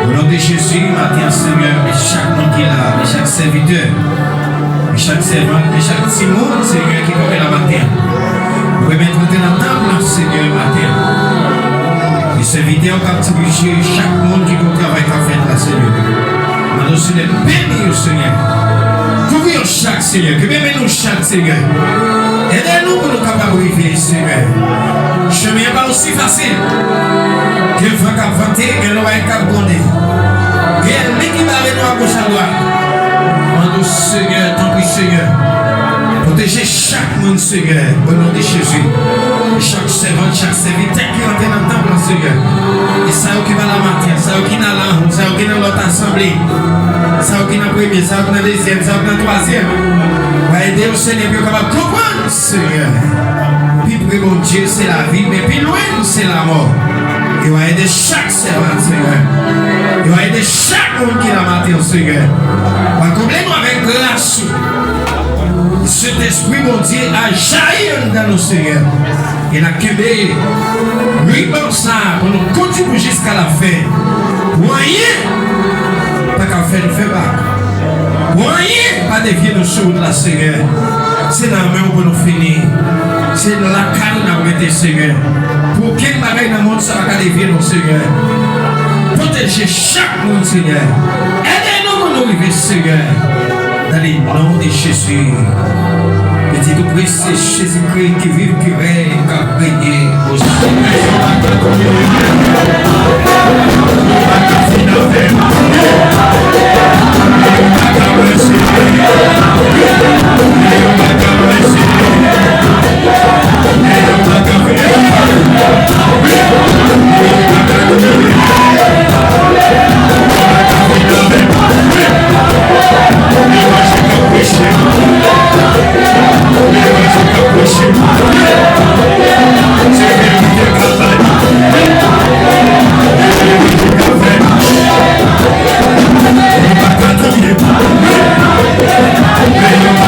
Au nom de Jésus, matin, Seigneur, et chaque monde qui est là, et chaque serviteur, et chaque servant, et chaque petit monde, Seigneur, qui est là matin. Nous remettons dans la table, Seigneur, matin. Les serviteurs qui ont chaque monde qui peut travailler à faire là, Seigneur. Nous sommes bénis, Seigneur. Couvrons chaque Seigneur, que même nous chaque Seigneur. Aidez-nous pour nous capables de vivre, Seigneur. Le chemin n'est pas aussi facile. Que le vent a vanté, que l'eau a carboné. Que l'équipe avec nous à gauche à droite. Demande au Seigneur, tant pis Seigneur. Protégez chaque monde, Seigneur, au nom de Jésus. Chaque servant, chaque serviteur qui rentre dans le temple, Seigneur. Et ça qui va la matin, ça qui est dans l'angle, ça qui est dans l'autre assemblée. Ça qui est dans le premier, ça qui est dans le deuxième, ça qui est dans le troisième. Va aider au Seigneur pour capable de comprendre, Seigneur. Puis pour mon Dieu, c'est la vie, mais puis loin, c'est la mort. Il va aider chaque servant, Seigneur. Il va aider chaque monde qui est dans la matin, Seigneur. Va combler-nous avec grâce. Cet esprit, mon Dieu, a jailli dans nos Seigneur. Il a quitté. Lui, bon ça, pour nous continuer jusqu'à la fin. Moyen, pas qu'à faire nous faire pas. Moyen, pas dévier nos choses de la Seigneur. C'est dans la main pour nous finir. C'est dans la canne nous mettre, Seigneur. Pour quel bagage dans le monde, ça va dévier nos Seigneur. Protégez chaque monde, Seigneur. Aidez-nous pour nous vivre, Seigneur. Dans le nom de Jésus. Petit tout précieux, Jésus-Christ qui vit, qui règne, qui a régné aux Hey,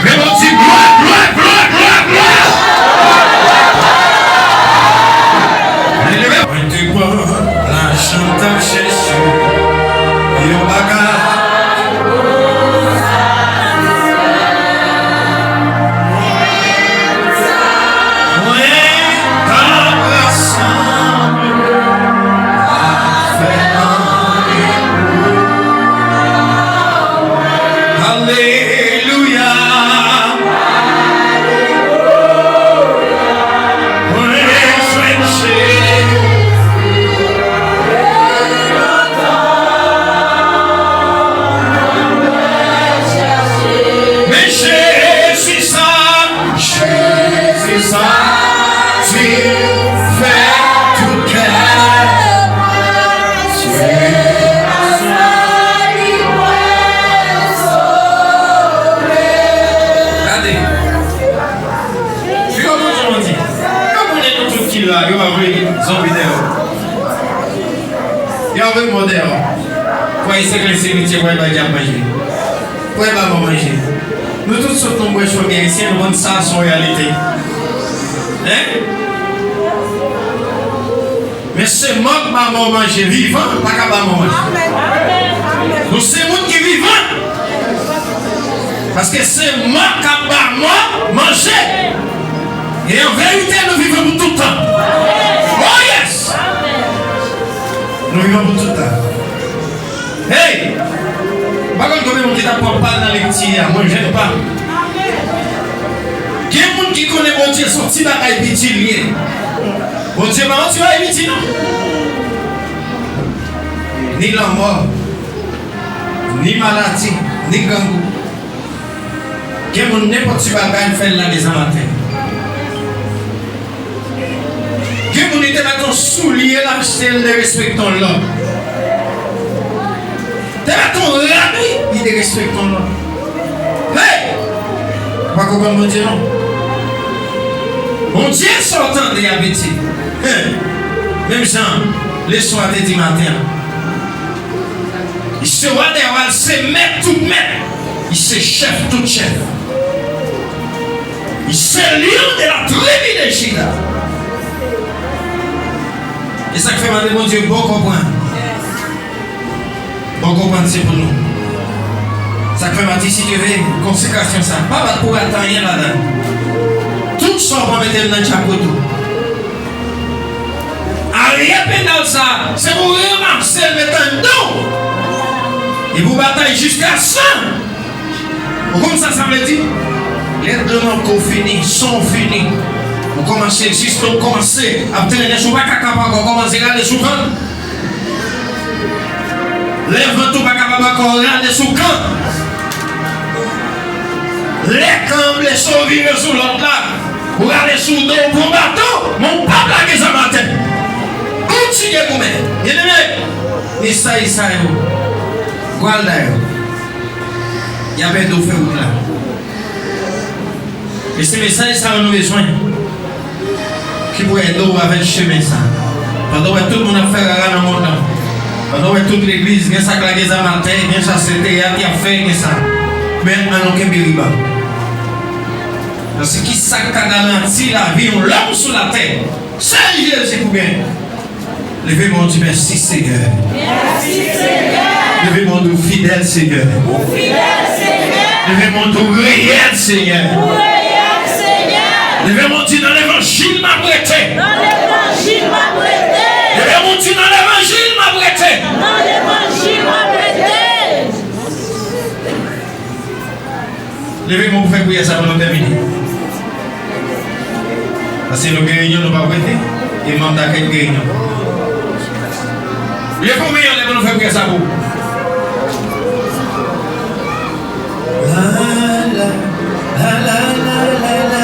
Mais mon Dieu, gloire, gloire, gloire, gloire, gloire. Moi, tu vois, la chante Jésus, et on bagarre. Nous tous sommes nombreux sur les haïtiens, nous rendons ça son réalité. Hein? Mais c'est mort que maman mange vivant, pas qu'à maman manger. Nous c'est monde qui est vivant. Parce que c'est mort qu'à maman manger. Et en vérité, nous vivons pour tout le temps. Oh yes! Nous vivons pour tout le temps. Hey! Par contre, quand même, on ne pas dans les petits, moi je n'aime pas. Il y a des gens qui connaissent mon Dieu, son petit bagage petit lié. Mon Dieu, maman, tu vas éviter, non? Ni la mort, ni maladie, ni gangou. Il y a des gens qui n'importe qui bagage fait là des amateurs. Il y a des gens qui mettent un soulier là, c'est le respectant l'homme. T'es là ton rabi, il te respecte ton nom. Hey! Pas comprendre mon Dieu, non? Mon Dieu sortant de Yabiti. Même Jean, les soirs de matin. Il se voit derrière, c'est maître tout maître. Il se chef tout chef. Il se lion de la tribu de Juda. Et ça fait mal, mon Dieu, bon comprendre. Bon comprendre, c'est pour nous. Ça fait partie, si tu veux, consécration ça. Pas pour attendre rien là-dedans. Tout ça, on va mettre dans le chapeau. Rien pénal ça, c'est pour remarquer le mettre dedans. Et vous bataillez jusqu'à 100. Comme ça veut dire? Les demandes qu'on finit sont finies. Vous commencez juste, vous commencez à obtenir des choses, vous commencez à regarder sous camp. Lève tout, vous regardez sous camp. Les camps, les sauver sous l'autre là. Vous regardez sous le dos pour bateau. Mon peuple a des amateurs. Continuez vous-même. Et ça, voilà. Il y avait deux feux là. Et ces messages, ça a besoin. Qui pourrait être avec le chemin ça. Pendant que tout le monde a fait la dans le monde. Pendant que toute l'église, il y a ça qui a fait, il y a ça qui a fait, ça. Maintenant, on a un parce que qui ça qui a garanti la vie, on l'homme sur la terre. C'est Jésus pour bien. Levez-moi du merci Seigneur. Merci Seigneur. Levez-moi du fidèle Seigneur. Levez-moi du réel Seigneur. Levez-moi du dans l'évangile m'a prêté. Levez-moi du dans l'évangile m'a prêté. Levez-moi pour faire prier ça pour nous terminer. Parce que nos réunions ne pas prêter. Et même d'accueil de réunion. Les premiers, on va nous faire prier ça pour. La la la la la la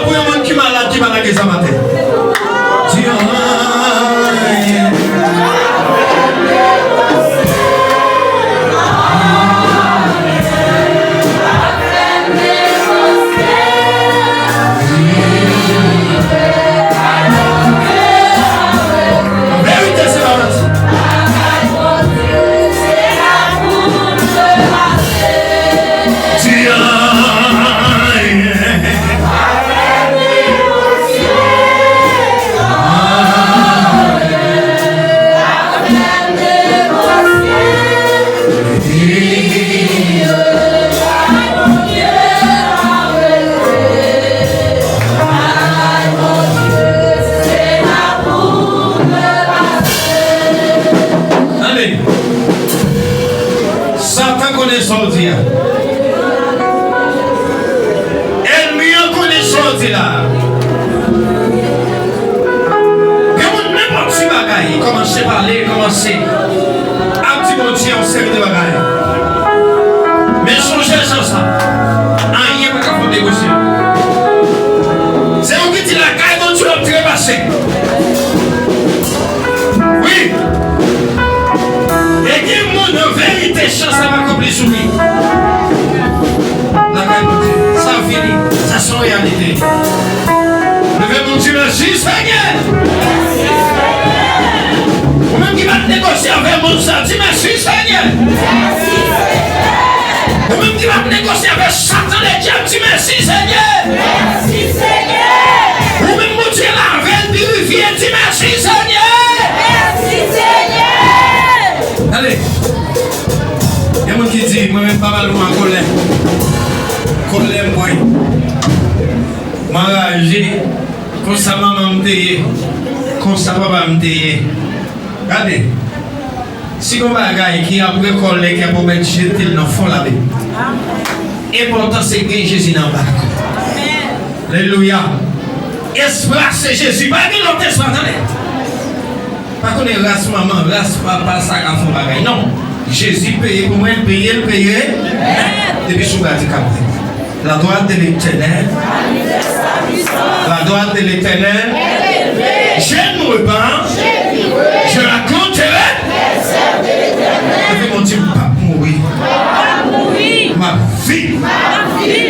pour un monde qui est malade, qui va la guérir ce matin. Satan connaît son Dieu. Ennemi connaît son Dieu là. N'importe qui bagaille, commencez à parler, commencez à petit bon Dieu en série de bagaille. Mais songez sur ça. Rien ne peut négocier. C'est vous qui dit la caille dont tu vas trépasser. Oui. Et qui montre de vérité, chance à m'accomplir sur lui. La caille dont tu ça finit, ça sont réalité. Levez mon Dieu, merci Seigneur. Ou même qui va négocier avec mon sang, dis merci Seigneur. Ou même qui va négocier avec Satan, les diables, dis merci Seigneur. Merci Seigneur. Ou même mon Dieu, la reine du rivière, dis merci Seigneur. Merci Seigneur. Allez. Il y a un monde qui dit, moi-même pas mal en colère. Colère, moi. M'enragé. Comme ça, maman me dit. Comme ça, papa me dit. Regardez. Si on va gagner qui a pris colère, qui a pour mettre jeter dans le fond là-bas. L'important c'est que Jésus n'en bas. Alléluia. Espace Jésus. Pas que l'autre espace, attendez. Pas qu'on est race maman, race papa, ça a fait bagaille. Non. Jésus paye pour moi, il paye. Depuis sous la la droite de l'Éternel. La droite de l'Éternel. Je ne mourrai pas. Je raconterai. Je vais mon Dieu, pas mourir. Ma vie.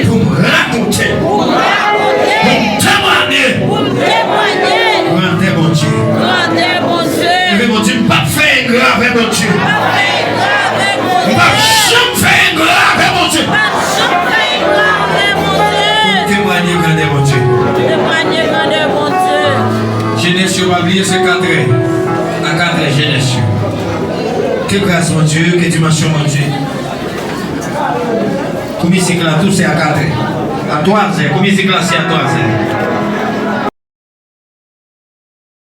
Pour me raconter. Pour témoigner. Rendez mon Dieu. Je vais mon Dieu, pas faire grave mon Dieu. Pas jamais faire grave mon Dieu. Témoigner grandeur mon Dieu. Genèse, on va oublier ce 4 la 4 Genèse. Que grâce mon Dieu, que dimension mon Dieu. Combien c'est que là tout c'est à 4 à 3 combien c'est que là c'est à 3